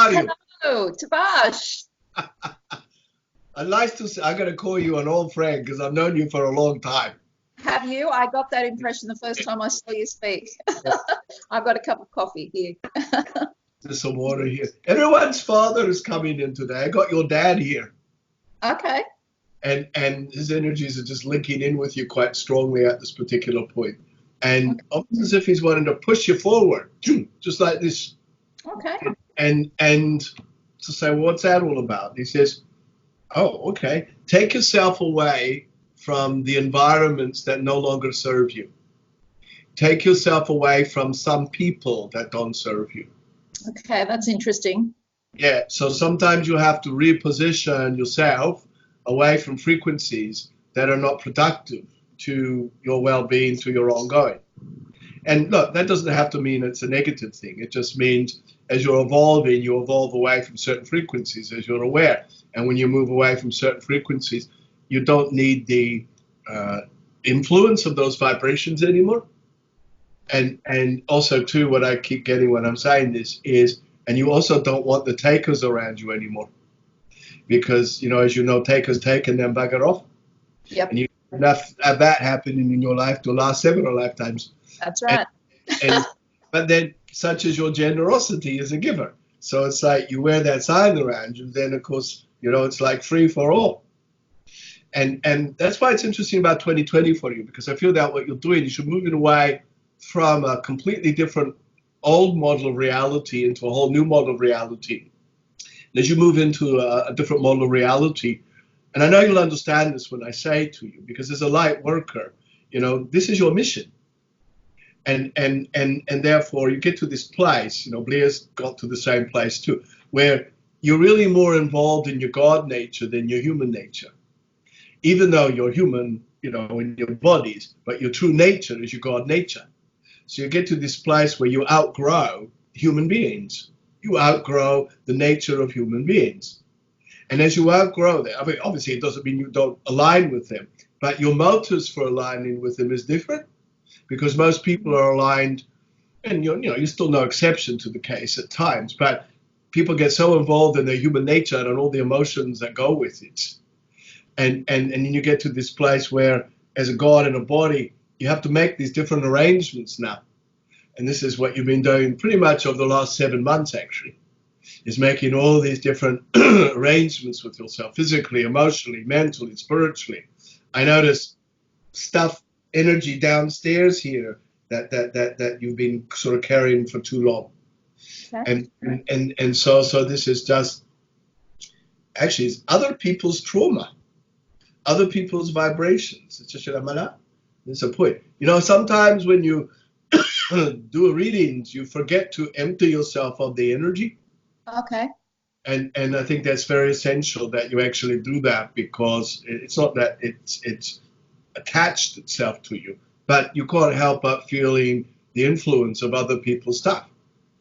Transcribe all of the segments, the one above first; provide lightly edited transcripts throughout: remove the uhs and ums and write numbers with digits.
are you? Hello, Tabaash. Nice to see. I'm going to call you an old friend because I've known you for a long time. Have you? I got that impression the first time I saw you speak. I've got a cup of coffee here. There's some water here. Everyone's father is coming in today. I got your dad here. Okay. And his energies are just linking in with you quite strongly at this particular point. And almost as if he's wanting to push you forward, just like this. Okay. And to say, well, what's that all about? And he says, oh, okay. Take yourself away from the environments that no longer serve you. Take yourself away from some people that don't serve you. Okay, that's interesting. Yeah, so sometimes you have to reposition yourself away from frequencies that are not productive to your well-being, to your ongoing. And look, that doesn't have to mean it's a negative thing. It just means as you're evolving, you evolve away from certain frequencies as you're aware. And when you move away from certain frequencies, you don't need the influence of those vibrations anymore. And also, too, what I keep getting when I'm saying this is, and you also don't want the takers around you anymore. Because, as you know, takers take and then bugger off. Yep. And you have enough of that happening in your life to last several lifetimes. That's right. But then, such as your generosity as a giver. So it's like you wear that sign around you, then, of course, it's like free for all. And that's why it's interesting about 2020 for you, because I feel that what you're doing is you're moving away from a completely different old model of reality into a whole new model of reality. And as you move into a different model of reality, and I know you'll understand this when I say to you, because as a light worker, this is your mission. And therefore you get to this place, Blair's got to the same place too, where you're really more involved in your God nature than your human nature. Even though you're human, in your bodies, but your true nature is your God nature. So you get to this place where you outgrow human beings. You outgrow the nature of human beings. And as you outgrow that, obviously it doesn't mean you don't align with them, but your motives for aligning with them is different, because most people are aligned, and you're still no exception to the case at times, but people get so involved in their human nature and all the emotions that go with it. And then you get to this place where, as a God in a body, you have to make these different arrangements now. And this is what you've been doing pretty much over the last 7 months, actually, is making all these different arrangements with yourself, physically, emotionally, mentally, spiritually. I notice stuff, energy downstairs here that you've been sort of carrying for too long. Okay. And so this is just, actually, it's other people's trauma, other people's vibrations. It's just there's a point. Sometimes when you do readings, you forget to empty yourself of the energy. Okay. And I think that's very essential that you actually do that, because it's not that it's attached itself to you, but you can't help but feeling the influence of other people's stuff.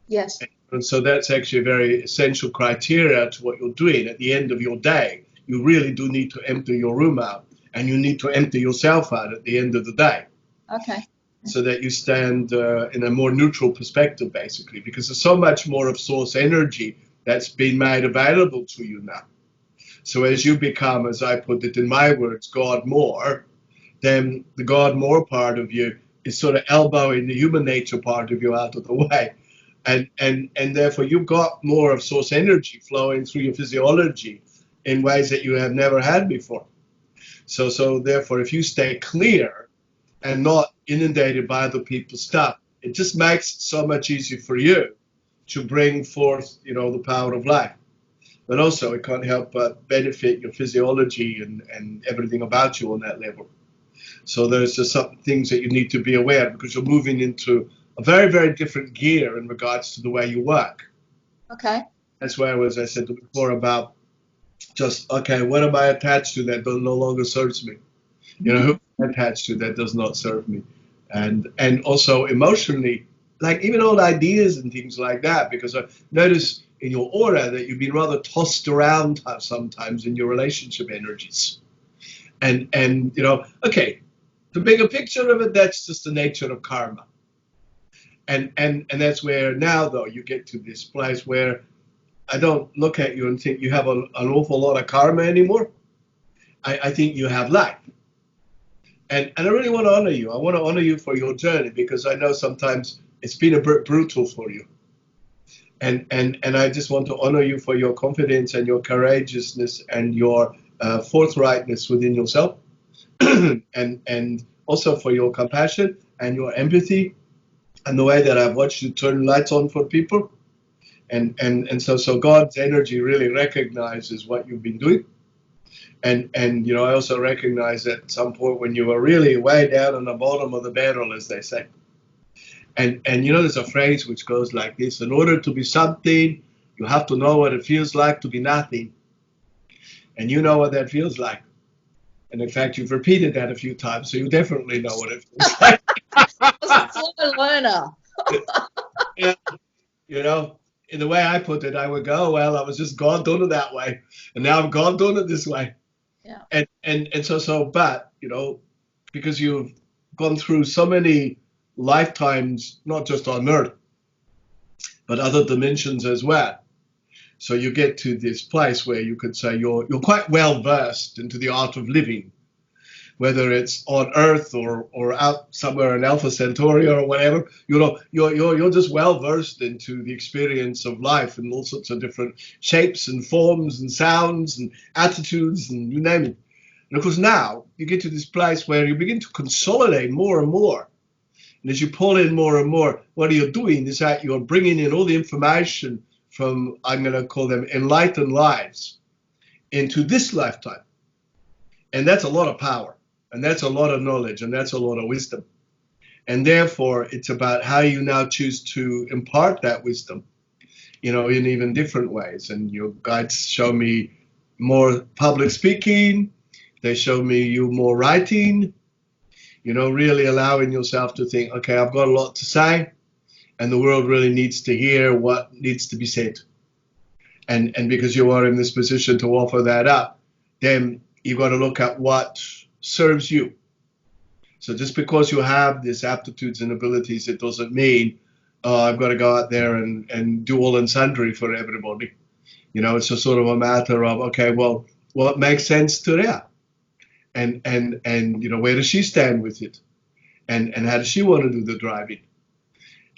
Yes. And so that's actually a very essential criteria to what you're doing at the end of your day. You really do need to empty your room out, and you need to empty yourself out at the end of the day. Okay. So that you stand in a more neutral perspective, basically, because there's so much more of source energy that's been made available to you now. So as you become, as I put it in my words, God more, then the God more part of you is sort of elbowing the human nature part of you out of the way. And therefore you've got more of source energy flowing through your physiology in ways that you have never had before. So therefore, if you stay clear and not inundated by other people's stuff, it just makes it so much easier for you to bring forth, the power of life. But also, it can't help but benefit your physiology and everything about you on that level. So there's just some things that you need to be aware of, because you're moving into a very, very different gear in regards to the way you work. Okay. That's where, as I said before, about just, okay, what am I attached to that no longer serves me? Who am I attached to that does not serve me? And also emotionally, like even old ideas and things like that, because I notice in your aura that you've been rather tossed around sometimes in your relationship energies. And okay, the bigger picture of it, that's just the nature of karma. And that's where now, though, you get to this place where I don't look at you and think you have an awful lot of karma anymore. I think you have life. And I really want to honor you. I want to honor you for your journey, because I know sometimes it's been a bit brutal for you. And I just want to honor you for your confidence and your courageousness and your forthrightness within yourself. and also for your compassion and your empathy and the way that I've watched you turn lights on for people. And so God's energy really recognizes what you've been doing. And you know, I also recognize that at some point when you were really way down on the bottom of the barrel, as they say. And you know, there's a phrase which goes like this: in order to be something, you have to know what it feels like to be nothing. And you know what that feels like. And in fact, you've repeated that a few times, so you definitely know what it feels like. I was a slow learner. Yeah, you know, in the way I put it, I would go, well, I was just God done it that way, and now I'm God done it this way. Yeah. And so, but you know, because you've gone through so many lifetimes, not just on Earth, but other dimensions as well. So you get to this place where you could say you're quite well versed into the art of living, whether it's on Earth or out somewhere in Alpha Centauri or whatever. You know, you're just well versed into the experience of life in all sorts of different shapes and forms and sounds and attitudes and you name it. And of course now you get to this place where you begin to consolidate more and more. And as you pull in more and more, what you're doing is that you're bringing in all the information from, I'm going to call them enlightened lives, into this lifetime. And that's a lot of power. And that's a lot of knowledge. And that's a lot of wisdom. And therefore, it's about how you now choose to impart that wisdom, you know, in even different ways. And your guides show me more public speaking. They show me you more writing, you know, really allowing yourself to think, okay, I've got a lot to say, and the world really needs to hear what needs to be said. And because you are in this position to offer that up, then you've got to look at what serves you. So just because you have these aptitudes and abilities, it doesn't mean I've got to go out there and do all and sundry for everybody. You know, it's a sort of a matter of, okay, well, what makes sense to Reea? And you know, where does she stand with it? And how does she want to do the driving?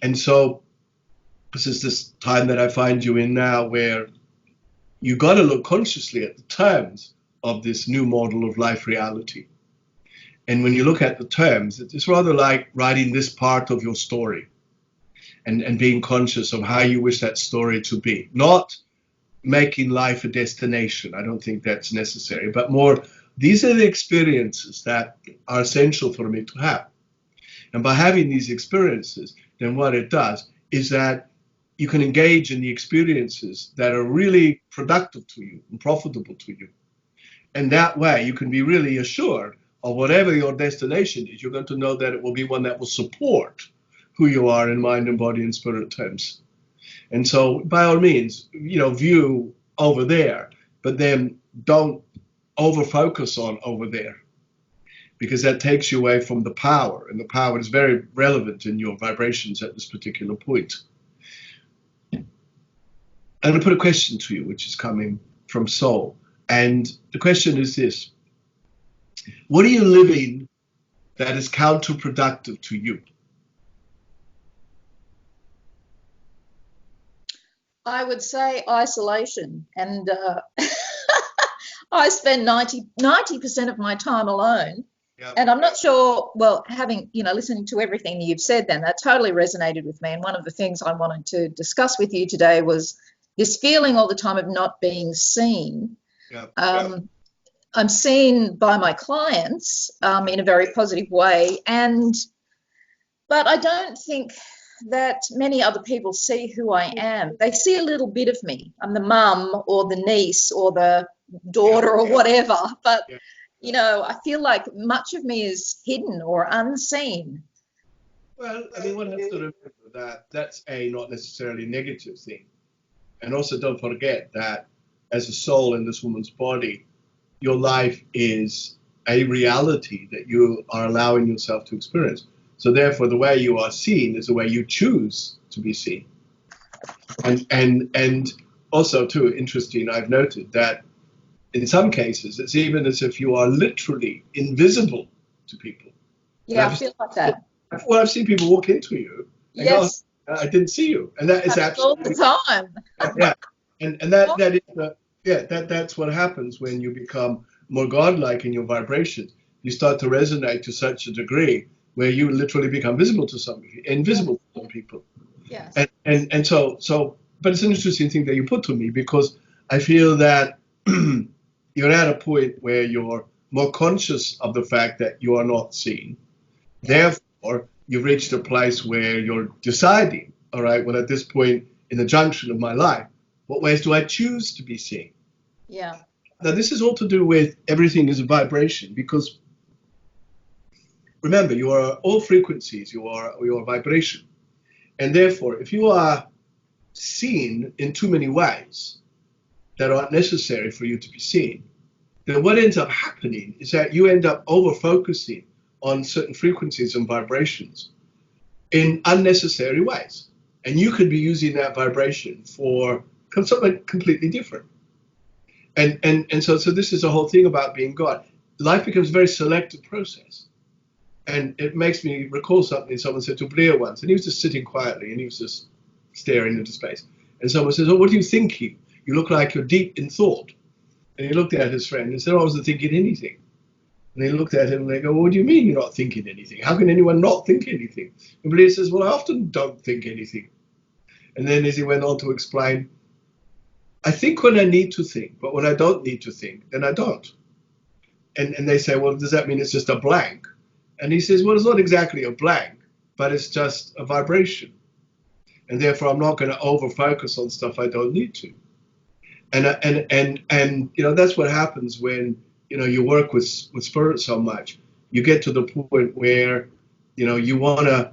And so this is this time that I find you in now, where you got to look consciously at the terms of this new model of life reality. And when you look at the terms, it's rather like writing this part of your story and being conscious of how you wish that story to be. Not making life a destination. I don't think that's necessary, but more, these are the experiences that are essential for me to have. And by having these experiences, then what it does is that you can engage in the experiences that are really productive to you and profitable to you. And that way you can be really assured of whatever your destination is, you're going to know that it will be one that will support who you are in mind and body and spirit terms. And so by all means, you know, view over there, but then don't over-focus on over there, because that takes you away from the power, and the power is very relevant in your vibrations at this particular point. I'm going to put a question to you, which is coming from Soul. And the question is this: what are you living that is counterproductive to you? I would say isolation. And I spend 90% of my time alone. Yep. And I'm not sure, well, having, you know, listening to everything you've said then, that totally resonated with me. And one of the things I wanted to discuss with you today was this feeling all the time of not being seen. Yep. I'm seen by my clients in a very positive way. But I don't think that many other people see who I am. They see a little bit of me. I'm the mum or the niece or the daughter or whatever. But, you know, I feel like much of me is hidden or unseen. Well, I mean, one has to remember that that's not necessarily a negative thing. And also don't forget that as a soul in this woman's body, your life is a reality that you are allowing yourself to experience. So therefore, the way you are seen is the way you choose to be seen. And also too interesting, I've noted that in some cases, it's even as if you are literally invisible to people. Yeah, I feel like that. Well, I've seen people walk into you and go, Yes, I didn't see you. And that is happens all the absolutely, time. yeah. And that is, that's what happens when you become more godlike in your vibration. You start to resonate to such a degree where you literally become visible to invisible to some people. Yes. And so, but it's an interesting thing that you put to me, because I feel that you're at a point where you're more conscious of the fact that you are not seen. Therefore, you've reached a place where you're deciding, all right, well, at this point in the junction of my life, what ways do I choose to be seen? Yeah. Now, this is all to do with everything is a vibration, because remember, you are all frequencies, you are vibration. And therefore, if you are seen in too many ways that aren't necessary for you to be seen, then what ends up happening is that you end up over focusing on certain frequencies and vibrations in unnecessary ways. And you could be using that vibration for something completely different. And so this is the whole thing about being God. Life becomes a very selective process. And it makes me recall something someone said to Blair once, and he was just sitting quietly and he was just staring into space. And someone says, "Oh, what are you thinking? You look like you're deep in thought." And he looked at his friend and said, "Oh, I wasn't thinking anything." And they looked at him and they go, "Well, what do you mean you're not thinking anything? How can anyone not think anything?" And Blair says, "Well, I often don't think anything." And then as he went on to explain, "I think when I need to think, but when I don't need to think, then I don't." And they say, "Well, does that mean it's just a blank?" And he says, "Well, it's not exactly a blank, but it's just a vibration. And therefore, I'm not going to over focus on stuff I don't need to." And that's what happens when you work with spirit so much. You get to the point where you want to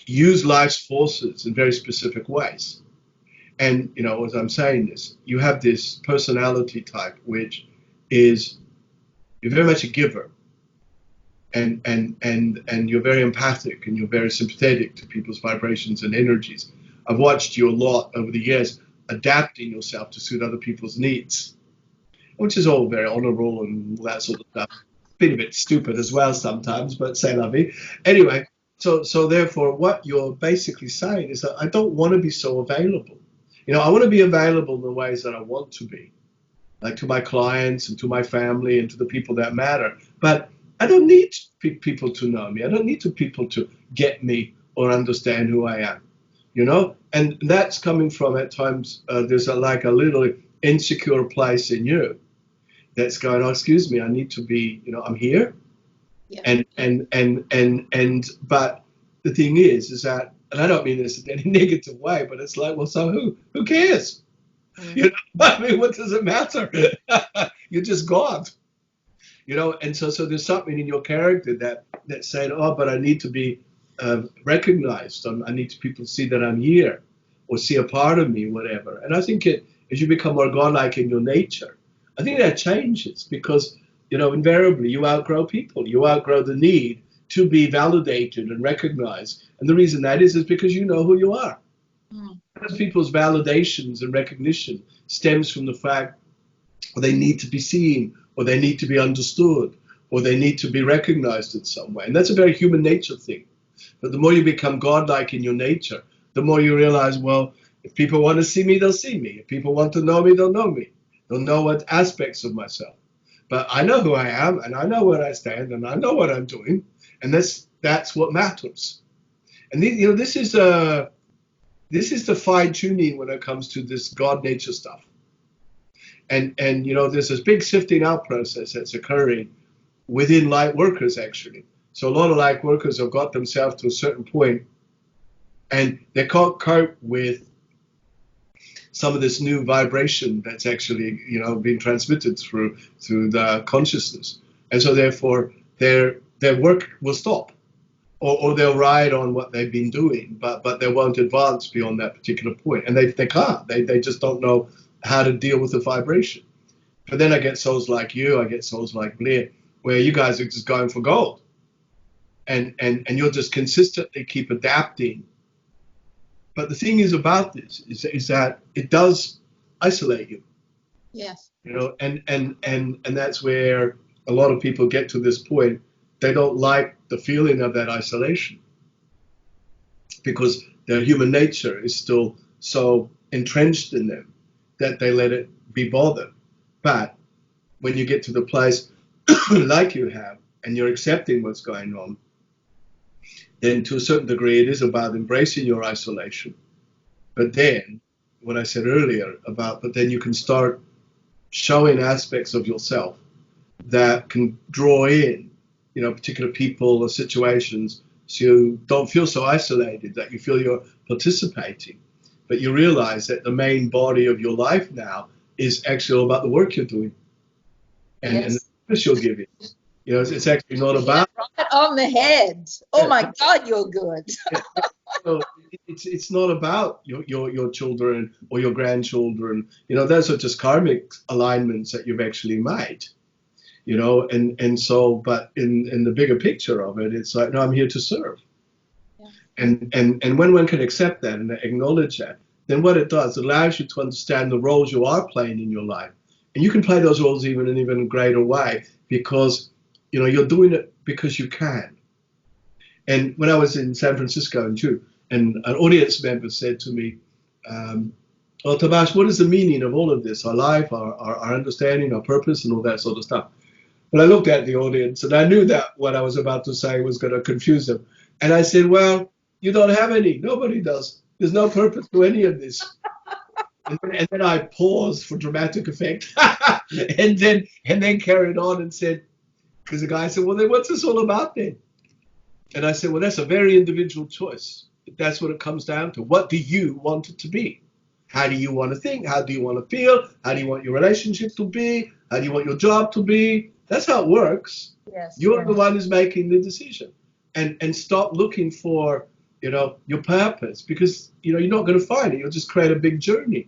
use life's forces in very specific ways. And as I'm saying this, you have this personality type which is you're very much a giver, and you're very empathic and you're very sympathetic to people's vibrations and energies. I've watched you a lot over the years adapting yourself to suit other people's needs, which is all very honorable and all that sort of stuff. Been a bit stupid as well sometimes, but c'est la vie. Anyway, so therefore what you're basically saying is that I don't want to be so available. I want to be available in the ways that I want to be, like to my clients and to my family and to the people that matter. But I don't need people to know me. I don't need people to get me or understand who I am, And that's coming from, at times, there's a little insecure place in you that's going, "Oh, excuse me, I need to be, I'm here." Yeah. But the thing is that, and I don't mean this in any negative way, but it's like, well, so who cares? I mean, what does it matter? You're just God. And so there's something in your character that's saying, "Oh, but I need to be recognized. I need people to see that I'm here, or see a part of me, whatever." And I think as you become more godlike in your nature, I think that changes, because invariably you outgrow people. You outgrow the need to be validated and recognized, and the reason that is because you know who you are. Because people's validations and recognition stems from the fact they need to be seen, or they need to be understood, or they need to be recognized in some way. And that's a very human nature thing. But the more you become godlike in your nature, the more you realize, well, if people want to see me, they'll see me. If people want to know me, they'll know me. They'll know what aspects of myself. But I know who I am, and I know where I stand, and I know what I'm doing, and that's what matters. And this is the fine tuning when it comes to this God nature stuff. And there's this big sifting out process that's occurring within light workers, actually. So a lot of light workers have got themselves to a certain point, and they can't cope with some of this new vibration that's actually being transmitted through the consciousness, and so therefore their work will stop, or they'll ride on what they've been doing, but they won't advance beyond that particular point, and they can't. They just don't know how to deal with the vibration. But then I get souls like you, I get souls like Blair, where you guys are just going for gold, and you'll just consistently keep adapting But the thing is about this is that it does isolate you. Yes. You know, and that's where a lot of people get to this point. They don't like the feeling of that isolation because their human nature is still so entrenched in them that they let it be bothered. But when you get to the place like you have and you're accepting what's going on, then to a certain degree it is about embracing your isolation. But then, what I said earlier about, but then you can start showing aspects of yourself that can draw in, you know, particular people or situations, so you don't feel so isolated, that you feel you're participating, but you realize that the main body of your life now is actually all about the work you're doing and the Yes. service you're giving. You know, it's actually not about. Right on the head. Oh Yeah. my God, you're good. So it's not about your children or your grandchildren. You know, those are just karmic alignments that you've actually made. You know, and so, but in the bigger picture of it, it's like, no, I'm here to serve. Yeah. And when one can accept that and acknowledge that, then what it does, it allows you to understand the roles you are playing in your life. And you can play those roles even in an even greater way because, you know, you're doing it because you can. And when I was in San Francisco in June, and an audience member said to me, well, Tabaash, what is the meaning of all of this? Our life, our understanding, our purpose, and all that sort of stuff. But I looked at the audience and I knew that what I was about to say was going to confuse them. And I said, well, you don't have any. Nobody does. There's no purpose to any of this. And then I paused for dramatic effect and then carried on and said, because the guy said, well, then what's this all about then? And I said, well, that's a very individual choice. That's what it comes down to. What do you want it to be? How do you want to think? How do you want to feel? How do you want your relationship to be? How do you want your job to be? That's how it works. Yes. You're the one who's making the decision. And stop looking for, you know, your purpose, because, you know, you're not going to find it. You'll just create a big journey.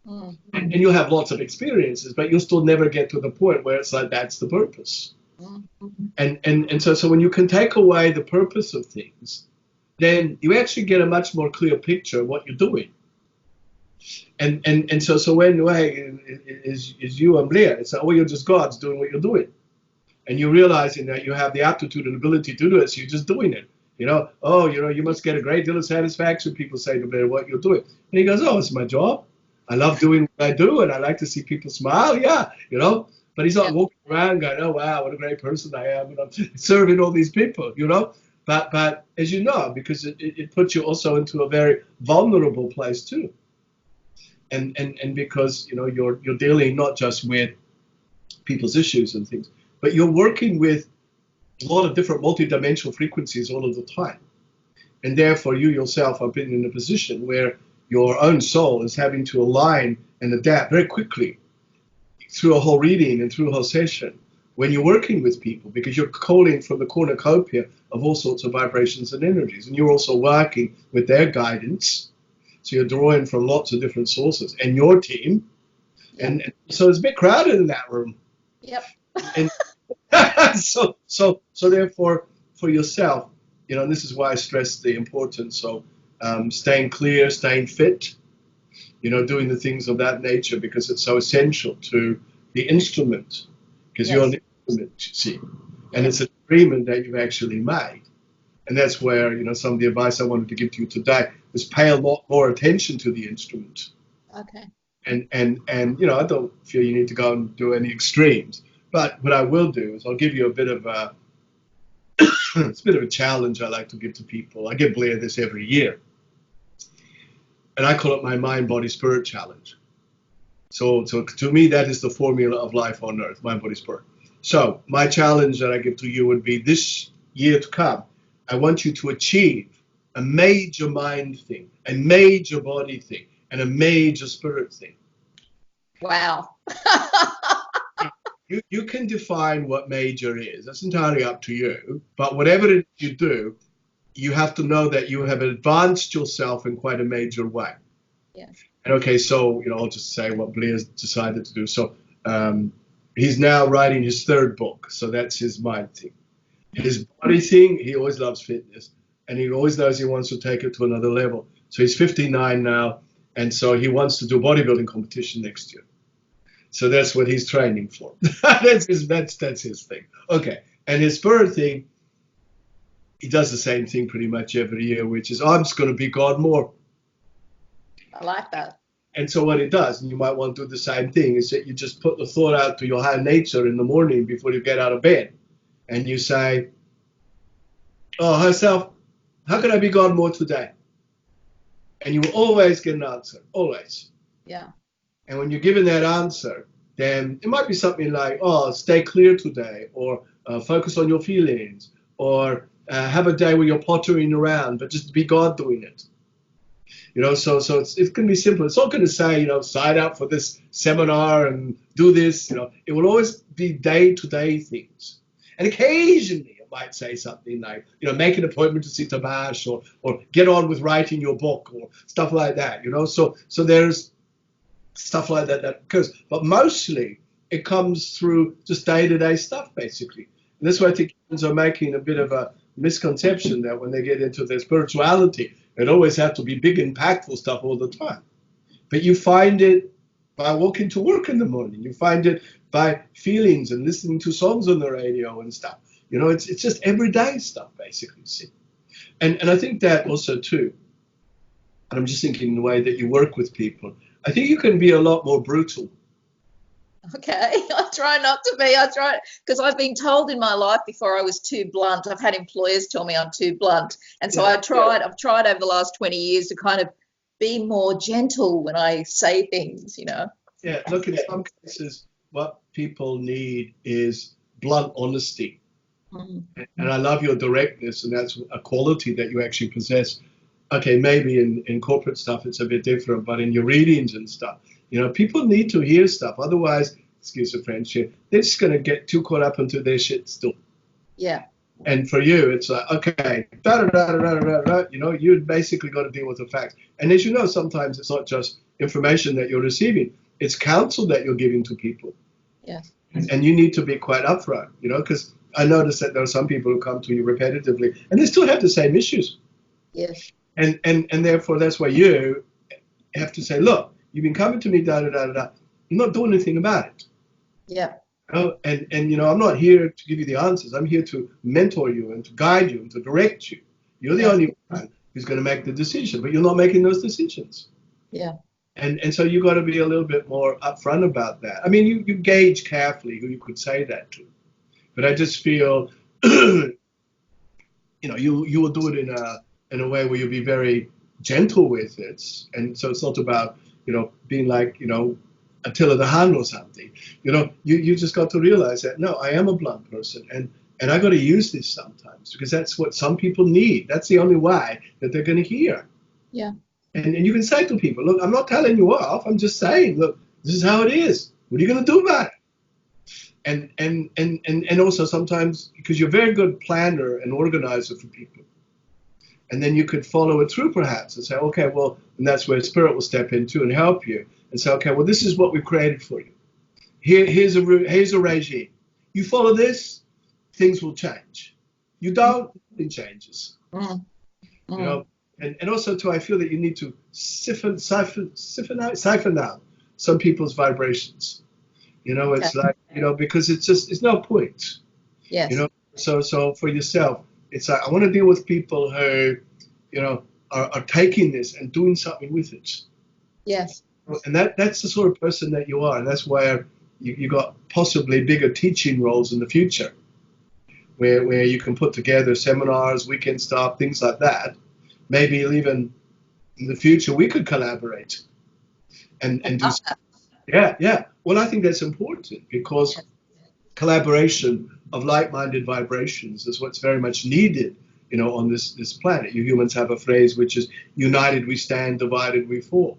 Mm-hmm. And you'll have lots of experiences, but you'll still never get to the point where it's like, that's the purpose. Mm-hmm. And so when you can take away the purpose of things, then you actually get a much more clear picture of what you're doing. And so when is you and Blair, it's like, oh, you're just gods doing what you're doing. And you're realizing that you have the aptitude and ability to do it, so you're just doing it. You know, oh, you know, you must get a great deal of satisfaction, people say to Blair, what you're doing. And he goes, oh, it's my job. I love doing what I do, and I like to see people smile, yeah, you know. But he's not walking around going, oh, wow, what a great person I am, and I'm serving all these people, you know. But as you know, because it puts you also into a very vulnerable place too. And because, you know, you're dealing not just with people's issues and things, but you're working with a lot of different multidimensional frequencies all of the time. And therefore, you yourself have been in a position where your own soul is having to align and adapt very quickly through a whole reading and through a whole session when you're working with people, because you're calling from the cornucopia of all sorts of vibrations and energies. And you're also working with their guidance. So you're drawing from lots of different sources and your team. Yep. And so it's a bit crowded in that room. Yep. And so therefore, for yourself, you know, and this is why I stress the importance of staying clear, staying fit, you know, doing the things of that nature, because it's so essential to the instrument, because you're an instrument, you see, and it's an agreement that you've actually made. And that's where, you know, some of the advice I wanted to give to you today is pay a lot more attention to the instrument. Okay. And you know, I don't feel you need to go and do any extremes, but what I will do is I'll give you a bit of a it's a bit of a challenge I like to give to people. I give Blair this every year, and I call it my mind, body, spirit challenge. So to me, that is the formula of life on earth, mind, body, spirit. So my challenge that I give to you would be, this year to come, I want you to achieve a major mind thing, a major body thing, and a major spirit thing. Wow. You can define what major is. That's entirely up to you. But whatever it is you do, you have to know that you have advanced yourself in quite a major way. Yes. And okay, so, you know, I'll just say what Blair's decided to do. So he's now writing his third book. So that's his mind thing. His body thing, he always loves fitness. And he always knows he wants to take it to another level. So he's 59 now, and so he wants to do a bodybuilding competition next year. So that's what he's training for. that's his thing. Okay. And his spirit thing, he does the same thing pretty much every year, which is, I'm just going to be God more. I like that. And so what it does, and you might want to do the same thing, is that you just put the thought out to your higher nature in the morning before you get out of bed. And you say, oh, higher self, how can I be God more today? And you will always get an answer, always. Yeah. And when you're given that answer, then it might be something like, oh, stay clear today, or focus on your feelings, or have a day where you're pottering around, but just be God doing it. You know, so it can be simple. It's not going to say, you know, sign up for this seminar and do this. You know, it will always be day-to-day things. And occasionally it might say something like, you know, make an appointment to see Tabaash, or get on with writing your book, or stuff like that. You know, so there's stuff like that occurs. But mostly it comes through just day-to-day stuff, basically. And that's why I think humans are making a bit of a misconception that when they get into their spirituality, it always has to be big, impactful stuff all the time. But you find it by walking to work in the morning. You find it by feelings and listening to songs on the radio and stuff. You know, it's just everyday stuff, basically. See? And I think that also, too, and I'm just thinking the way that you work with people, I think you can be a lot more brutal. Okay, I try not to be. Because I've been told in my life before I was too blunt. I've had employers tell me I'm too blunt. And so I've tried over the last 20 years to kind of be more gentle when I say things, you know. Yeah, look, in some cases, what people need is blunt honesty. Mm-hmm. And I love your directness, and that's a quality that you actually possess. Okay, maybe in corporate stuff it's a bit different, but in your readings and stuff, you know, people need to hear stuff. Otherwise, excuse the French here, they're just going to get too caught up into their shit still. Yeah. And for you, it's like, okay, you know, you basically got to deal with the facts. And as you know, sometimes it's not just information that you're receiving, it's counsel that you're giving to people. Yes. And you need to be quite upfront, you know, because I noticed that there are some people who come to you repetitively and they still have the same issues. Yes. And therefore, that's why you have to say, look, you've been coming to me, You're not doing anything about it. Yeah. You know? And you know, I'm not here to give you the answers. I'm here to mentor you and to guide you and to direct you. You're the only one who's going to make the decision, but you're not making those decisions. Yeah. And so you got to be a little bit more upfront about that. I mean, you gauge carefully who you could say that to. But I just feel, you know, you will do it in a way where you'll be very gentle with it. And so it's not about, you know, being like, you know, Attila the Hun or something. You know, you just got to realize that, no, I am a blunt person. And I got to use this sometimes because that's what some people need. That's the only way that they're going to hear. Yeah. And you can say to people, look, I'm not telling you off. I'm just saying, look, this is how it is. What are you going to do about it? And also sometimes, because you're a very good planner and organizer for people, and then you could follow it through perhaps and say, okay, well, and that's where spirit will step in too and help you and say, okay, well, this is what we've created for you. Here's a regime. You follow this, things will change. You don't, it changes. Mm. You know, and also too, I feel that you need to siphon out some people's vibrations. You know, it's like, you know, because it's no point. Yes. You know, so for yourself, it's like, I want to deal with people who, you know, are taking this and doing something with it. Yes. And that's the sort of person that you are. And that's where you got possibly bigger teaching roles in the future, where you can put together seminars, weekend stuff, things like that. Maybe even in the future we could collaborate and do something. Yeah. Well, I think that's important because collaboration of like-minded vibrations is what's very much needed, you know, on this planet. You humans have a phrase which is united we stand, divided we fall.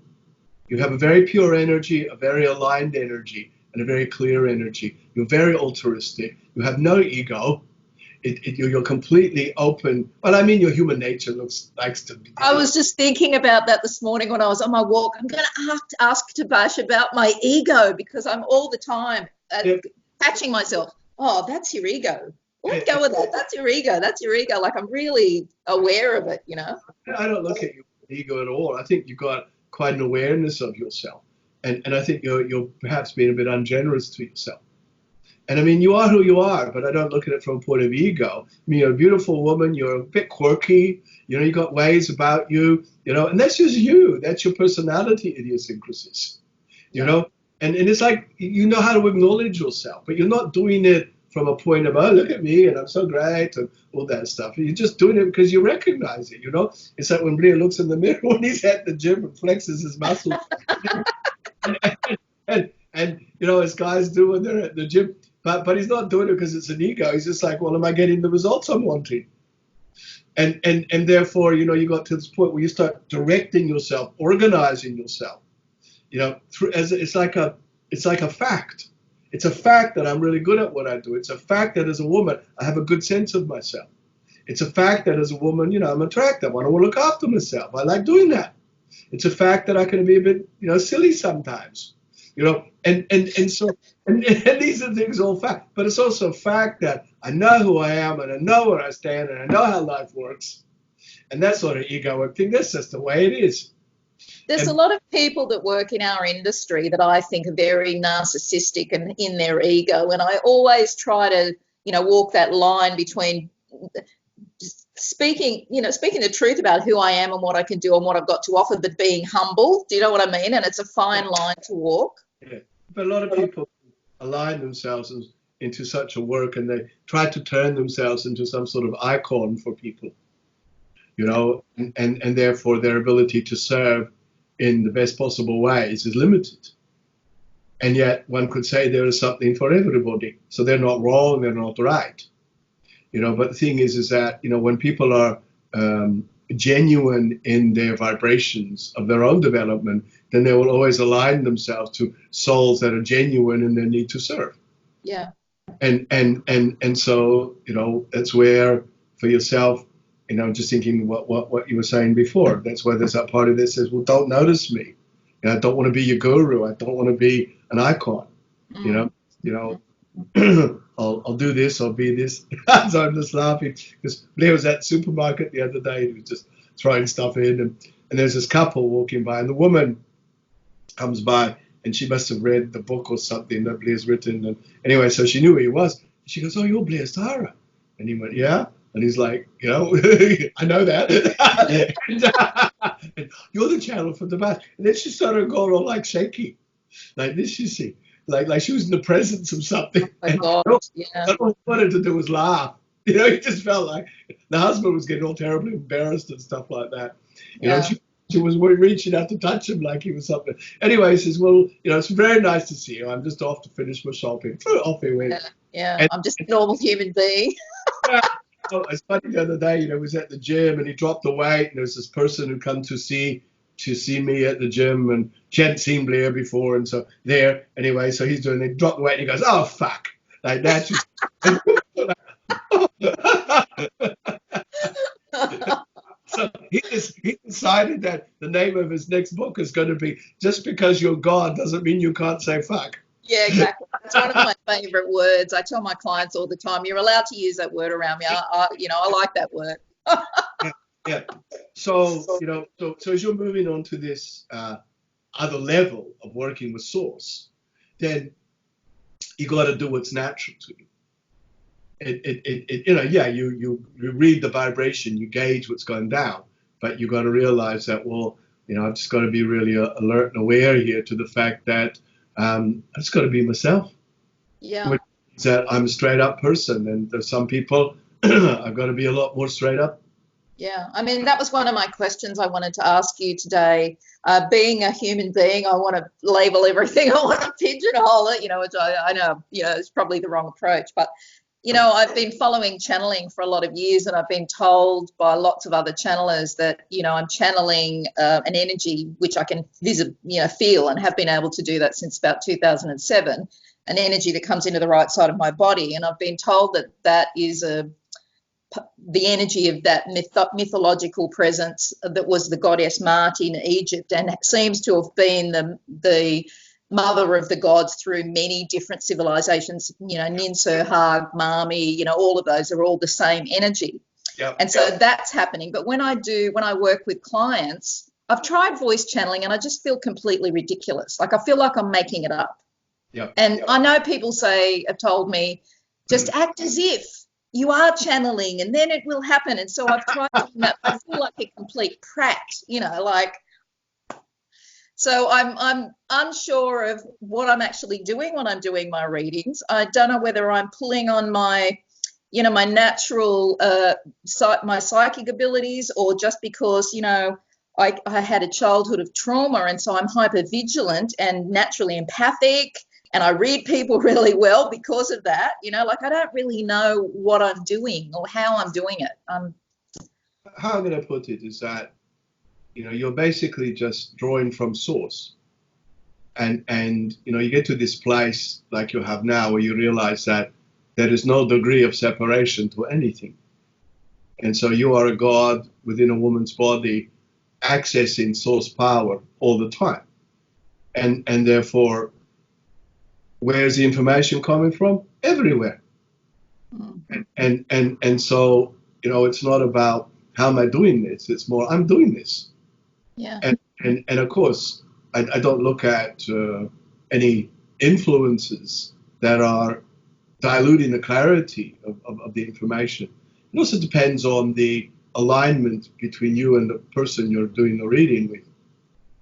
You have a very pure energy, a very aligned energy, and a very clear energy. You're very altruistic. You have no ego. You're completely open. Well, I mean, your human nature likes to be. I was just thinking about that this morning when I was on my walk. I'm going to ask Tabaash about my ego because I'm all the time catching myself. Oh, that's your ego. Let go of that. That's your ego. That's your ego. Like I'm really aware of it, you know. I don't look at you ego at all. I think you've got quite an awareness of yourself. And I think you're perhaps being a bit ungenerous to yourself. And I mean, you are who you are, but I don't look at it from a point of ego. I mean, you're a beautiful woman, you're a bit quirky, you got ways about you, and that's just you. That's your personality idiosyncrasies, you know? And it's like, you know how to acknowledge yourself, but you're not doing it from a point of, oh, look at me, and I'm so great, and all that stuff. You're just doing it because you recognize it, It's like when Blair looks in the mirror when he's at the gym and flexes his muscles. and as guys do when they're at the gym. But he's not doing it because it's an ego. He's just like, well, am I getting the results I'm wanting? And therefore, you got to this point where you start directing yourself, organizing yourself. It's like a fact. It's a fact that I'm really good at what I do. It's a fact that as a woman, I have a good sense of myself. It's a fact that as a woman, I'm attractive. I want to look after myself. I like doing that. It's a fact that I can be a bit, silly sometimes. And these are things all fact, but it's also a fact that I know who I am and I know where I stand and I know how life works, and that sort of egoic thing. That's just the way it is. There's a lot of people that work in our industry that I think are very narcissistic and in their ego, and I always try to, walk that line between speaking the truth about who I am and what I can do and what I've got to offer, but being humble. Do you know what I mean? And it's a fine line to walk. Yeah. But a lot of people align themselves into such a work, and they try to turn themselves into some sort of icon for people, and therefore their ability to serve in the best possible ways is limited. And yet one could say there is something for everybody. So they're not wrong, they're not right. But the thing is that, when people are genuine in their vibrations of their own development, then they will always align themselves to souls that are genuine in their need to serve. Yeah. And so, that's where for yourself, just thinking what you were saying before, that's where there's that part of this says, well, don't notice me. I don't want to be your guru. I don't want to be an icon. I'll do this, I'll be this. So I'm just laughing because Blair was at the supermarket the other day. He was just throwing stuff in, and there's this couple walking by, and the woman comes by, and she must have read the book or something that Blair's written. And anyway, so she knew who he was. She goes, "Oh, you're Blair Styra." And he went, "Yeah." And he's like, I know that. and you're the channel for Tabaash. And then she started going all like shaky, like this, you see. Like she was in the presence of something. Oh my God, all he wanted to do was laugh. He just felt like the husband was getting all terribly embarrassed and stuff like that. She was reaching out to touch him like he was something. Anyway, he says, well, it's very nice to see you. I'm just off to finish my shopping. Off he went. Yeah, I'm just a normal human being. It's funny the other day, he was at the gym and he dropped the weight, and there was this person who come to see me at the gym, and she hadn't seen Blair before, and so anyway, so he's doing it, dropped the weight, and he goes, "Oh fuck," like that. So he decided that the name of his next book is going to be "Just Because You're God Doesn't Mean You Can't Say Fuck." Yeah, exactly. It's one of my favourite words. I tell my clients all the time, you're allowed to use that word around me. I like that word. Yeah. So, so as you're moving on to this other level of working with Source, then you got to do what's natural to you. You read the vibration, you gauge what's going down, but you got to realize that, well, I've just got to be really alert and aware here to the fact that I've just got to be myself. Yeah. Which means that I'm a straight up person, and there's some people I've got to be a lot more straight up. Yeah, I mean, that was one of my questions I wanted to ask you today. Being a human being, I want to label everything. I want to pigeonhole it, which I know, it's probably the wrong approach. But, I've been following channeling for a lot of years, and I've been told by lots of other channelers that, I'm channeling an energy which I can feel, and have been able to do that since about 2007, an energy that comes into the right side of my body. And I've been told that is the energy of that mythological presence that was the goddess Maat in Egypt, and seems to have been the mother of the gods through many different civilizations, Ninsur, Hag, Mami, all of those are all the same energy. Yep. And so that's happening. But when I work with clients, I've tried voice channeling and I just feel completely ridiculous. Like I feel like I'm making it up. Yep. And I know people have told me, just act as if you are channeling and then it will happen. And so I've tried doing that. I feel like a complete prat, like. So I'm unsure of what I'm actually doing when I'm doing my readings. I don't know whether I'm pulling on my natural, my psychic abilities, or just because, I had a childhood of trauma and so I'm hypervigilant and naturally empathic and I read people really well because of that. Like I don't really know what I'm doing or how I'm doing it. How I'm going to put it is that, you're basically just drawing from source. And you get to this place like you have now where you realize that there is no degree of separation to anything. And so you are a God within a woman's body accessing source power all the time. And therefore, where's the information coming from? Everywhere. And so, it's not about how am I doing this? It's more, I'm doing this. Yeah. And of course, I don't look at any influences that are diluting the clarity of the information. It also depends on the alignment between you and the person you're doing the reading with,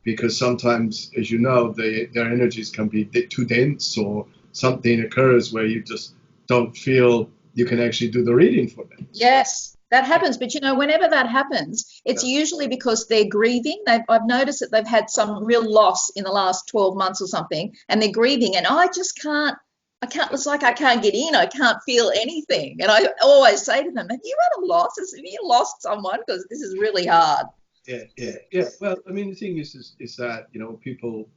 because sometimes, as you know, their energies can be too dense, or something occurs where you just don't feel you can actually do the reading for them. Yes, that happens. But whenever that happens, it's usually because they're grieving. I've noticed that they've had some real loss in the last 12 months or something, and they're grieving, and I can't, it's like I can't get in, I can't feel anything. And I always say to them, have you had a loss? Have you lost someone? Because this is really hard. Yeah. Well, I mean, the thing is that, people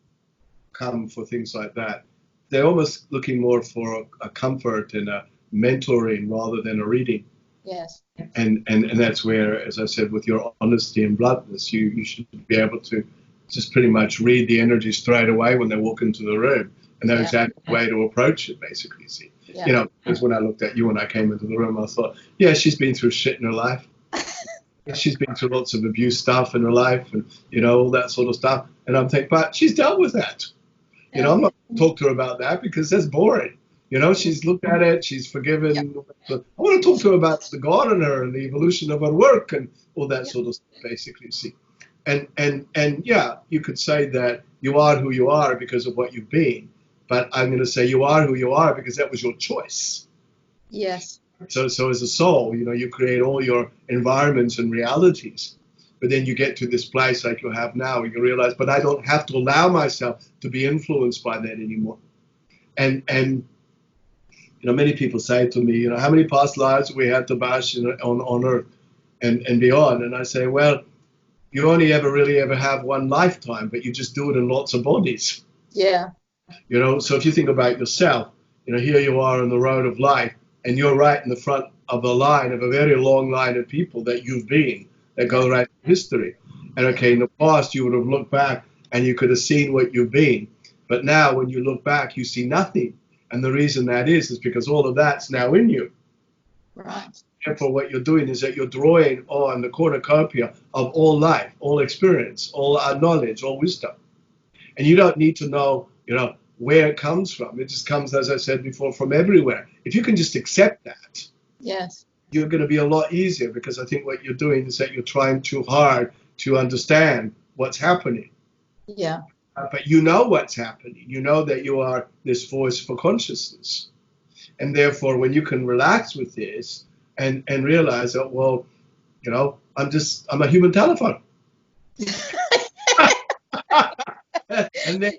come for things like that, they're almost looking more for a comfort and a mentoring rather than a reading. Yes. And that's where, as I said, with your honesty and bluntness, you should be able to just pretty much read the energy straight away when they walk into the room. And know exactly the way to approach it, basically. See, because when I looked at you when I came into the room, I thought, yeah, she's been through shit in her life. She's been through lots of abuse stuff in her life, and all that sort of stuff. And I'm thinking, but she's dealt with that. I'm not going to talk to her about that because that's boring. She's looked at it, she's forgiven. I want to talk to her about the God in her and the evolution of her work and all that sort of stuff, basically. See, and yeah, you could say that you are who you are because of what you've been. But I'm going to say you are who you are because that was your choice. Yes. So as a soul, you create all your environments and realities. But then you get to this place like you have now where you realize, but I don't have to allow myself to be influenced by that anymore. And many people say to me, how many past lives we had, Tabaash, on Earth and beyond? And I say, well, you only ever have one lifetime, but you just do it in lots of bodies. Yeah. So if you think about yourself, here you are on the road of life, and you're right in the front of a line of a very long line of people that you've been, that go right through history. And okay, in the past, you would have looked back and you could have seen what you've been. But now when you look back, you see nothing. And the reason that is because all of that's now in you. Right. Therefore, what you're doing is that you're drawing on the cornucopia of all life, all experience, all our knowledge, all wisdom. And you don't need to know, where it comes from. It just comes, as I said before, from everywhere. If you can just accept that, yes, you're going to be a lot easier, because I think what you're doing is that you're trying too hard to understand what's happening. Yeah. But you know what's happening. You know that you are this voice for consciousness. And therefore, when you can relax with this and realize that, well, I'm a human telephone. And then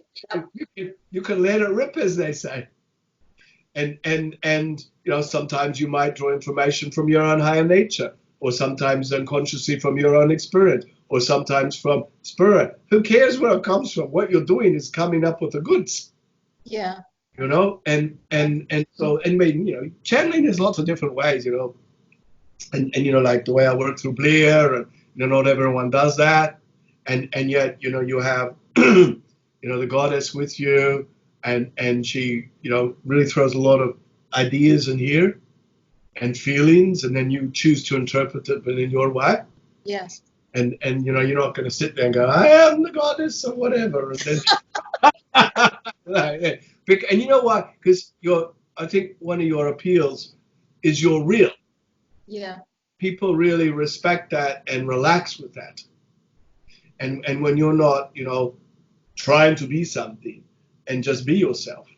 you can let it rip, as they say. And sometimes you might draw information from your own higher nature, or sometimes unconsciously from your own experience, or sometimes from spirit. Who cares where it comes from? What you're doing is coming up with the goods. Yeah. And so anyway, channeling, there's lots of different ways, and like the way I work through Blair, and not everyone does that, and yet you have the goddess with you, and she really throws a lot of ideas in here, and feelings, and then you choose to interpret it but in your way. Yes. And you know, you're not going to sit there and go, I am the goddess or whatever. And then, and you know why? Because I think one of your appeals is you're real. Yeah. People really respect that and relax with that. And when you're not, you know, trying to be something and just be yourself,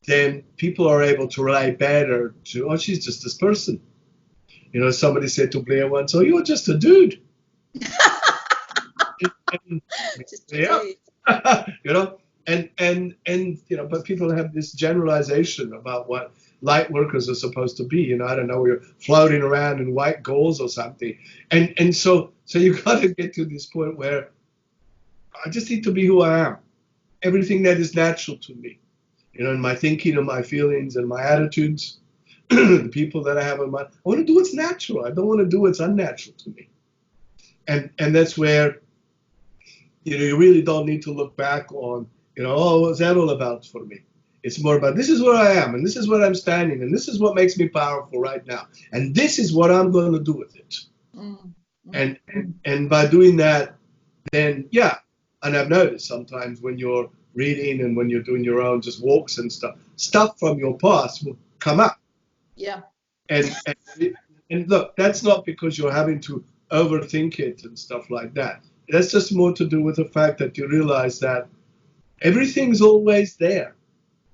then people are able to relate better to, oh, she's just this person. You know, somebody said to Blair once, oh, you're just a dude. Just Yeah. You know, and you know, but people have this generalization about what light workers are supposed to be. You know, I don't know, we're floating around in white gauze or something. And so you got to get to this point where I just need to be who I am. Everything that is natural to me. You know, in my thinking and my feelings and my attitudes, the people that I have in mind. I want to do what's natural. I don't want to do what's unnatural to me. And that's where, you know, you really don't need to look back on, you know, oh, what's that all about for me? It's more about this is where I am, and this is where I'm standing, and this is what makes me powerful right now, and this is what I'm going to do with it. And by doing that, then yeah, and I've noticed sometimes when you're reading and when you're doing your own just walks and stuff from your past will come up. Yeah. And look, that's not because you're having to overthink it and stuff like that. That's just more to do with the fact that you realize that everything's always there.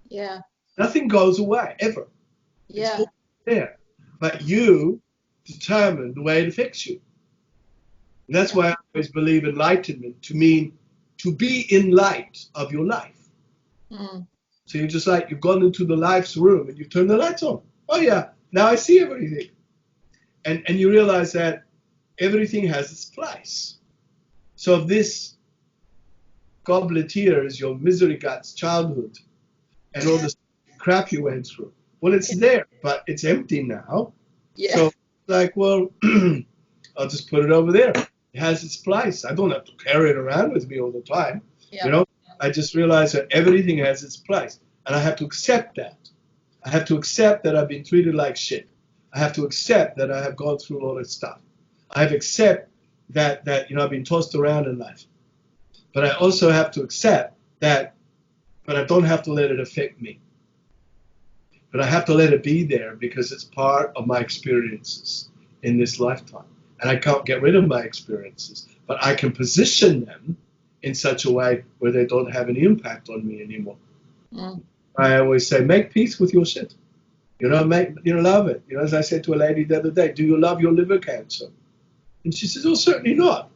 Yeah. Nothing goes away, ever. Yeah. It's always there. But you determine the way it affects you. And that's why I always believe enlightenment to mean to be in light of your life. So you're just like, you've gone into the life's room and you've turned the lights on. Oh yeah, now I see everything. And you realize that everything has its place. So if this goblet here is your misery guts childhood and all the crap you went through, well, it's there, but it's empty now. Yeah. So like, well, I'll just put it over there. It has its place. I don't have to carry it around with me all the time. Yeah. You know, I just realize that everything has its place, and I have to accept that. I have to accept that I've been treated like shit. I have to accept that I have gone through a lot of stuff. I have to accept that you know, I've been tossed around in life. But I also have to accept that, but I don't have to let it affect me. But I have to let it be there because it's part of my experiences in this lifetime. And I can't get rid of my experiences, but I can position them in such a way where they don't have any impact on me anymore. I always say, make peace with your shit. You know, love it. You know, as I said to a lady the other day, do you love your liver cancer? And she says, oh, certainly not.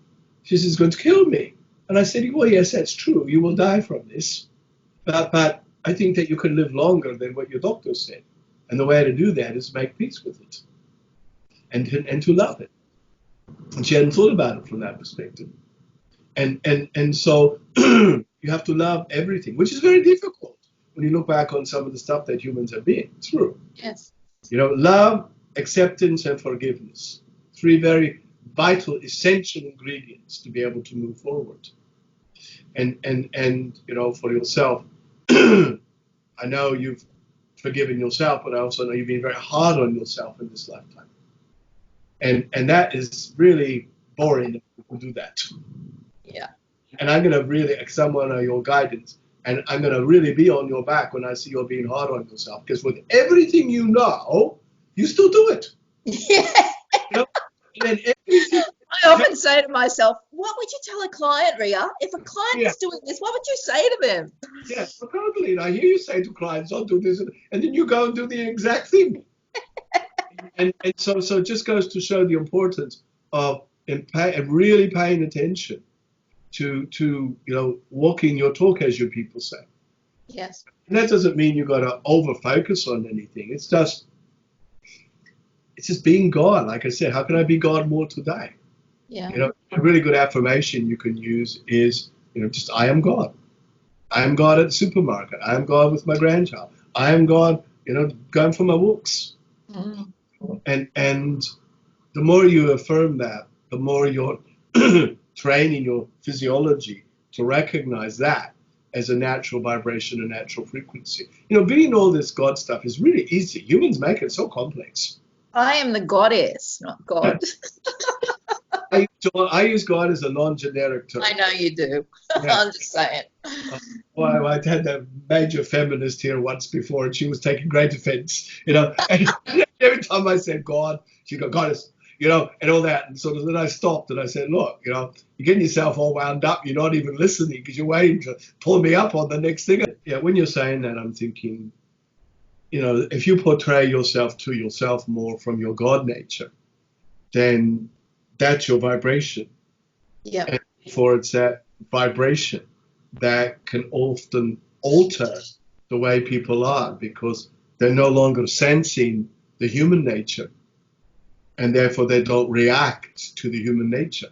She says, it's going to kill me. And I said, well, yes, that's true. You will die from this. But I think that you can live longer than what your doctor said. And the way to do that is make peace with it and to love it. And she hadn't thought about it from that perspective. And so you have to love everything, which is very difficult when you look back on some of the stuff that humans have been through. Yes. You know, love, acceptance, and forgiveness. 3 very vital, essential ingredients to be able to move forward. And you know, for yourself, I know you've forgiven yourself, but I also know you've been very hard on yourself in this lifetime. And that is really boring if people do that. Yeah. And I'm going to really accept someone of your guidance, and I'm going to really be on your back when I see you're being hard on yourself. Because with everything you know, you still do it. Yeah. You know? And everything, I often say to myself, what would you tell a client, Reea? If a client is doing this, what would you say to them? yeah, totally. And I hear you say to clients, don't do this, and then you go and do the exact thing. and so it just goes to show the importance of really paying attention to you know, walking your talk, as your people say. Yes. And that doesn't mean you've got to over focus on anything. It's just being God. Like I said, how can I be God more today? Yeah. You know, a really good affirmation you can use is, you know, just I am God. I am God at the supermarket. I am God with my grandchild. I am God, you know, going for my walks. And the more you affirm that, the more you're training your physiology to recognize that as a natural vibration, a natural frequency. You know, being all this God stuff is really easy. Humans make it so complex. I am the goddess, not God. I use God as a non-generic term. I know you do. Yeah. I'm just saying. Well, I had a major feminist here once before, and she was taking great offense, And every time I said God, she'd go, goddess, and all that. And sort of then I stopped and I said, look, you're getting yourself all wound up. You're not even listening because you're waiting to pull me up on the next thing. Yeah, when you're saying that, I'm thinking, if you portray yourself to yourself more from your God nature, then that's your vibration. Yeah. And therefore, it's that vibration that can often alter the way people are because they're no longer sensing the human nature, and therefore they don't react to the human nature.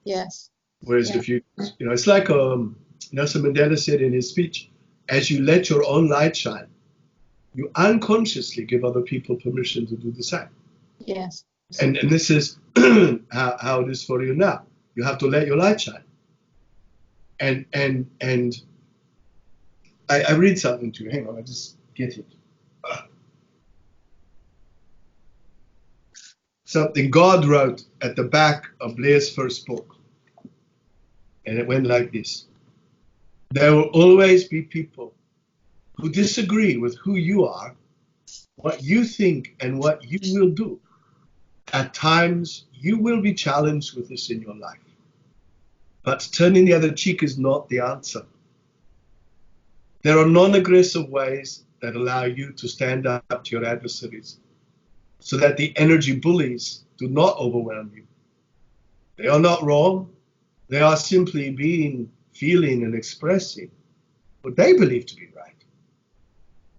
Yes. Whereas if it's like Nelson Mandela said in his speech, as you let your own light shine, you unconsciously give other people permission to do the same. Yes. And this is how it is for you now. You have to let your light shine. And I read something to you. Hang on, I just get it. Something God wrote at the back of Blair's first book. And it went like this. There will always be people who disagree with who you are, what you think, and what you will do. At times, you will be challenged with this in your life. But turning the other cheek is not the answer. There are non-aggressive ways that allow you to stand up to your adversaries so that the energy bullies do not overwhelm you. They are not wrong. They are simply feeling, and expressing what they believe to be right.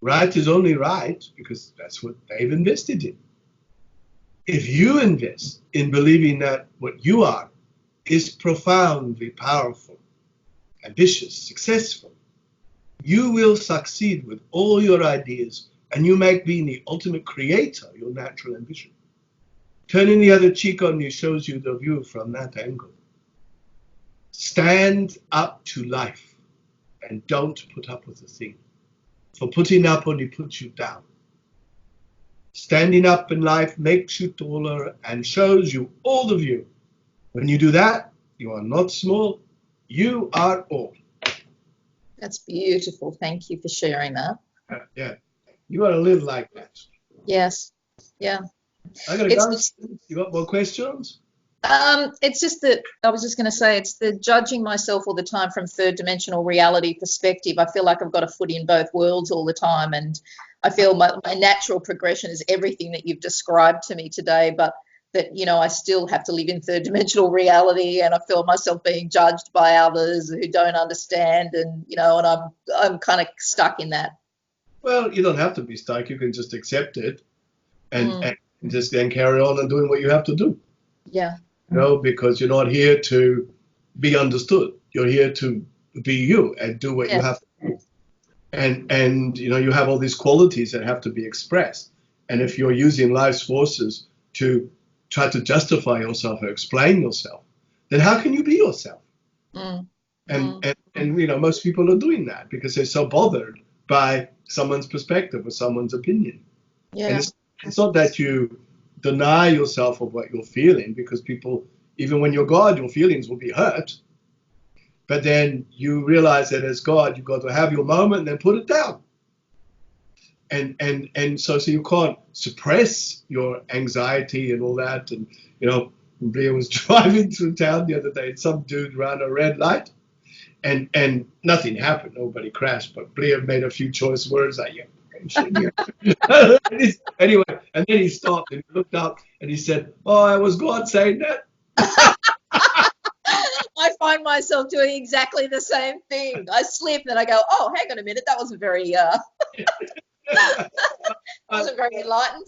Right is only right because that's what they've invested in. If you invest in believing that what you are is profoundly powerful, ambitious, successful, you will succeed with all your ideas, and you make being the ultimate creator your natural ambition. Turning the other cheek on you shows you the view from that angle. Stand up to life and don't put up with the thing. For putting up only puts you down. Standing up in life makes you taller and shows you all the view. When you do that, you are not small, you are all. That's beautiful. Thank you for sharing that. Yeah. You want to live like that. Yes. Yeah. I gotta go. You got more questions? It's just that I was just going to say it's the judging myself all the time from third dimensional reality perspective. I feel like I've got a foot in both worlds all the time, and I feel my natural progression is everything that you've described to me today, but that, I still have to live in third dimensional reality, and I feel myself being judged by others who don't understand, and, and I'm kind of stuck in that. Well, you don't have to be stuck. You can just accept it and just then carry on and doing what you have to do. Yeah. Because you're not here to be understood. You're here to be you and do what you have to do. And you have all these qualities that have to be expressed. And if you're using life's forces to try to justify yourself or explain yourself, then how can you be yourself? And most people are doing that because they're so bothered by someone's perspective or someone's opinion. Yeah. And it's not that you deny yourself of what you're feeling, because people, even when you're God, your feelings will be hurt. But then you realize that as God, you've got to have your moment and then put it down. And so you can't suppress your anxiety and all that. And, Blair was driving through town the other day and some dude ran a red light and nothing happened. Nobody crashed, but Blair made a few choice words like, anyway, and then he stopped and he looked up and he said, "Oh, it was God saying that." I find myself doing exactly the same thing. I slip and I go, "Oh, hang on a minute, that wasn't very wasn't very enlightened.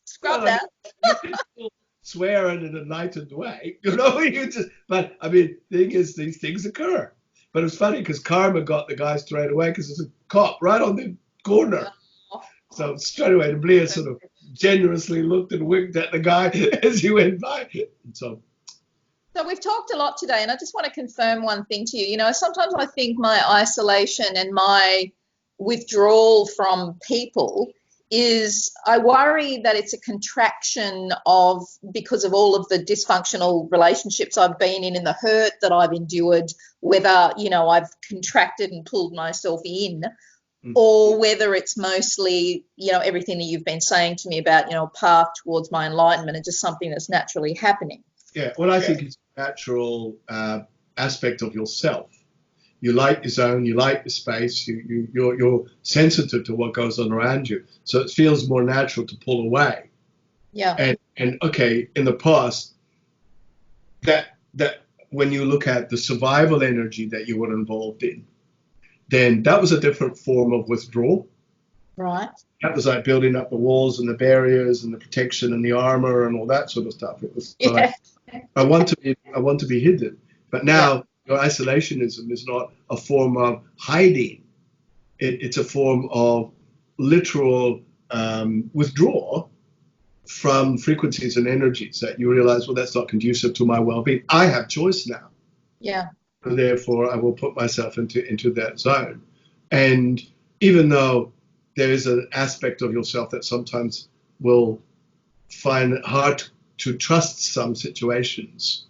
Scrub that." You can still swear in an enlightened way, but I mean, the thing is, these things occur. But it was funny because karma got the guy straight away because there's a cop right on the corner. So straight away, the Blair sort of generously looked and winked at the guy as he went by. So we've talked a lot today, and I just want to confirm one thing to you. Sometimes I think my isolation and my withdrawal from people is I worry that it's a contraction of, because of all of the dysfunctional relationships I've been in and the hurt that I've endured, whether, you know, I've contracted and pulled myself in, or whether it's mostly, you know, everything that you've been saying to me about, you know, a path towards my enlightenment and just something that's naturally happening. Yeah, well, I think it's a natural aspect of yourself. You like your zone, you like the space, you're sensitive to what goes on around you. So it feels more natural to pull away. Yeah. And okay, in the past, that when you look at the survival energy that you were involved in, then that was a different form of withdrawal. Right. That was like building up the walls and the barriers and the protection and the armor and all that sort of stuff. It was like, I want to be hidden. But now your isolationism is not a form of hiding. It's a form of literal withdrawal from frequencies and energies that you realize, well, that's not conducive to my well-being. I have choice now. Yeah. And therefore, I will put myself into that zone. And even though there is an aspect of yourself that sometimes will find it hard to trust some situations,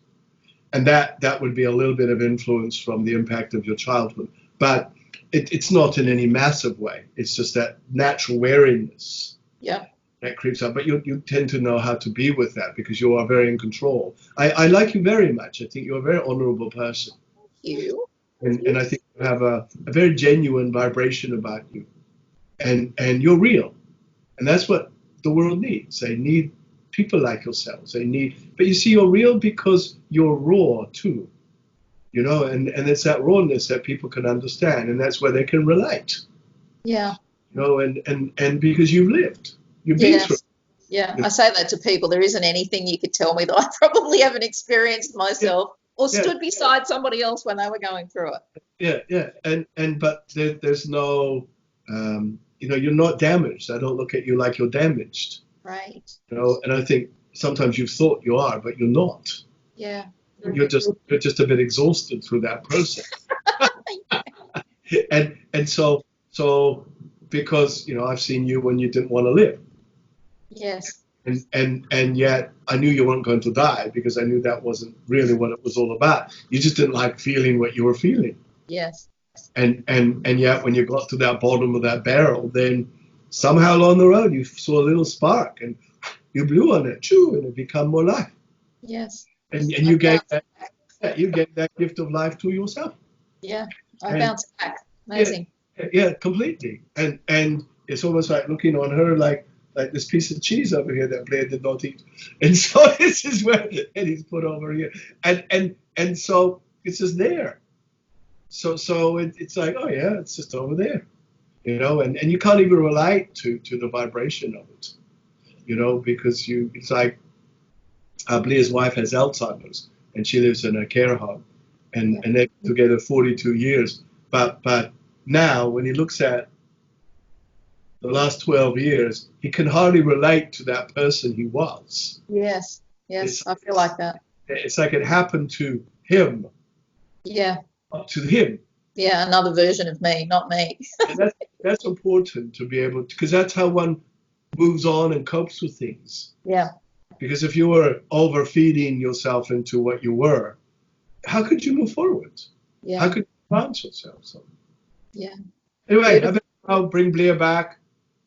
and that would be a little bit of influence from the impact of your childhood. But it's not in any massive way. It's just that natural wariness that creeps up. But you tend to know how to be with that because you are very in control. I like you very much. I think you're a very honorable person. You. And I think you have a very genuine vibration about you. And you're real. And that's what the world needs. They need people like yourselves. But you see, you're real because you're raw too. You know, and it's that rawness that people can understand, and that's where they can relate. Yeah. You know, and because you've lived. You've been through. Yeah, I say that to people. There isn't anything you could tell me that I probably haven't experienced myself or stood beside somebody else when they were going through it. Yeah. But there's no, you know, you're not damaged. I don't look at you like you're damaged. Right. You know, and I think sometimes you've thought you are, but you're not. Yeah. You're just a bit exhausted through that process. and so because, you know, I've seen you when you didn't want to live. Yes. And yet I knew you weren't going to die because I knew that wasn't really what it was all about. You just didn't like feeling what you were feeling. Yes. And yet when you got to that bottom of that barrel, then somehow along the road you saw a little spark and you blew on it, and it became more life. Yes. And you gave that gift of life to yourself. Yeah. I bounced back. Amazing. Yeah, completely. And it's almost like looking on her like this piece of cheese over here that Blair did not eat. And so this is where Eddie's put over here. And so it's just there. So it's like, oh yeah, it's just over there. You know, and you can't even relate to the vibration of it. You know, because it's like Blair's wife has Alzheimer's and she lives in a care home and they've been together 42 years. But now when he looks at the last 12 years, he can hardly relate to that person he was. Yes, I feel like that. It's like it happened to him. Yeah. Up to him. Yeah, another version of me, not me. And that's important to be able to, because that's how one moves on and copes with things. Yeah. Because if you were overfeeding yourself into what you were, how could you move forward? Yeah. How could you balance yourself? So. Yeah. Anyway, I'll bring Blair back.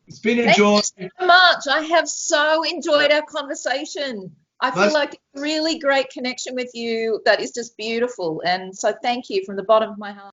It's been a joy. Thank you so much. I have so enjoyed our conversation. I feel like a really great connection with you that is just beautiful. And so thank you from the bottom of my heart.